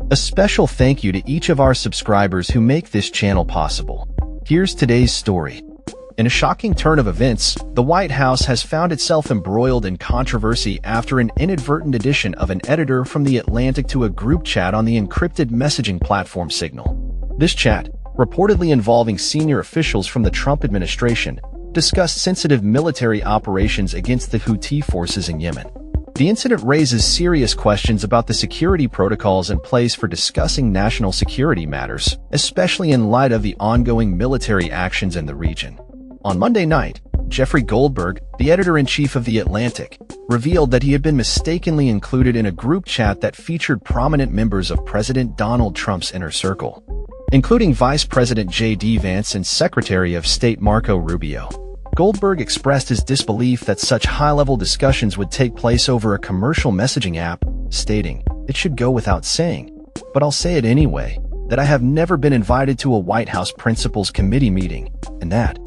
A special thank you to each of our subscribers who make this channel possible. Here's today's story. In a shocking turn of events, the White House has found itself embroiled in controversy after an inadvertent addition of an editor from The Atlantic to a group chat on the encrypted messaging platform Signal. This chat, reportedly involving senior officials from the Trump administration, discussed sensitive military operations against the Houthi forces in Yemen. The incident raises serious questions about the security protocols in place for discussing national security matters, especially in light of the ongoing military actions in the region. On Monday night, Jeffrey Goldberg, the editor-in-chief of The Atlantic, revealed that he had been mistakenly included in a group chat that featured prominent members of President Donald Trump's inner circle, including Vice President J.D. Vance and Secretary of State Marco Rubio. Goldberg expressed his disbelief that such high-level discussions would take place over a commercial messaging app, stating, "It should go without saying, but I'll say it anyway, that I have never been invited to a White House Principals Committee meeting, and that,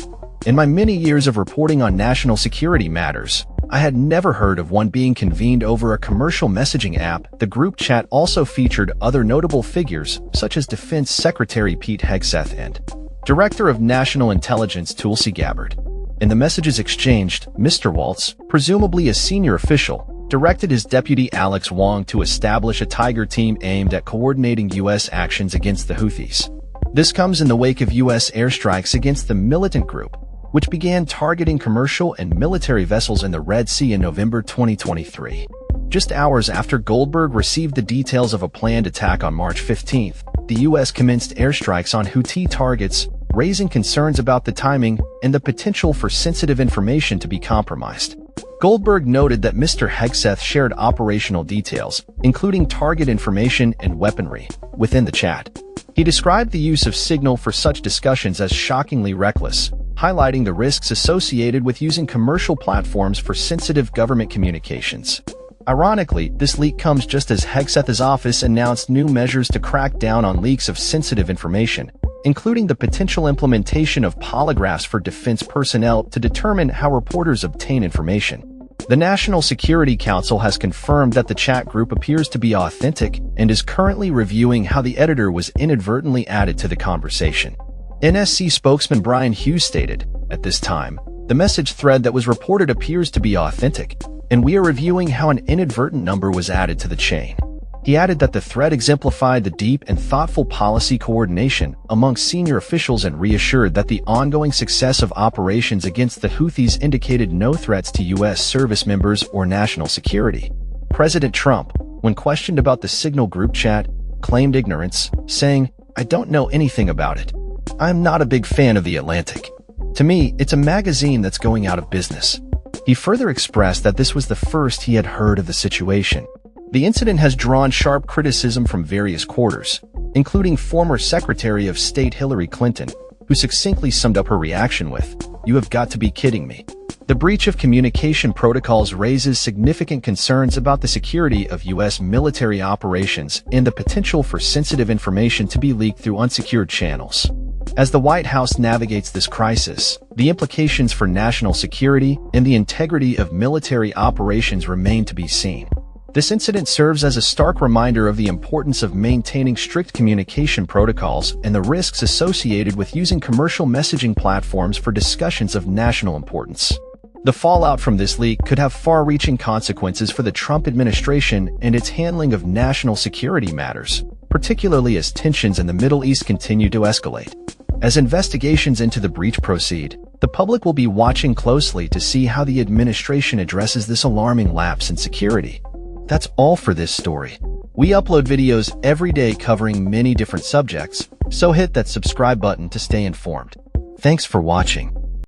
in my many years of reporting on national security matters, I had never heard of one being convened over a commercial messaging app." The group chat also featured other notable figures, such as Defense Secretary Pete Hegseth and Director of National Intelligence Tulsi Gabbard. In the messages exchanged, Mr. Waltz, presumably a senior official, directed his deputy Alex Wong to establish a Tiger team aimed at coordinating U.S. actions against the Houthis. This comes in the wake of U.S. airstrikes against the militant group, which began targeting commercial and military vessels in the Red Sea in November 2023. Just hours after Goldberg received the details of a planned attack on March 15, the U.S. commenced airstrikes on Houthi targets, raising concerns about the timing and the potential for sensitive information to be compromised. Goldberg noted that Mr. Hegseth shared operational details, including target information and weaponry, within the chat. He described the use of Signal for such discussions as shockingly reckless, highlighting the risks associated with using commercial platforms for sensitive government communications. Ironically, this leak comes just as Hegseth's office announced new measures to crack down on leaks of sensitive information, including the potential implementation of polygraphs for defense personnel to determine how reporters obtain information. The National Security Council has confirmed that the chat group appears to be authentic and is currently reviewing how the editor was inadvertently added to the conversation. NSC spokesman Brian Hughes stated, "At this time, the message thread that was reported appears to be authentic, and we are reviewing how an inadvertent number was added to the chain." He added that the thread exemplified the deep and thoughtful policy coordination among senior officials and reassured that the ongoing success of operations against the Houthis indicated no threats to U.S. service members or national security. President Trump, when questioned about the Signal group chat, claimed ignorance, saying, "I don't know anything about it. I'm not a big fan of The Atlantic. To me, it's a magazine that's going out of business." He further expressed that this was the first he had heard of the situation. The incident has drawn sharp criticism from various quarters, including former Secretary of State Hillary Clinton, who succinctly summed up her reaction with, "You have got to be kidding me." The breach of communication protocols raises significant concerns about the security of U.S. military operations and the potential for sensitive information to be leaked through unsecured channels. As the White House navigates this crisis, the implications for national security and the integrity of military operations remain to be seen. This incident serves as a stark reminder of the importance of maintaining strict communication protocols and the risks associated with using commercial messaging platforms for discussions of national importance. The fallout from this leak could have far-reaching consequences for the Trump administration and its handling of national security matters, particularly as tensions in the Middle East continue to escalate. As investigations into the breach proceed, the public will be watching closely to see how the administration addresses this alarming lapse in security. That's all for this story. We upload videos every day covering many different subjects, so hit that subscribe button to stay informed. Thanks for watching.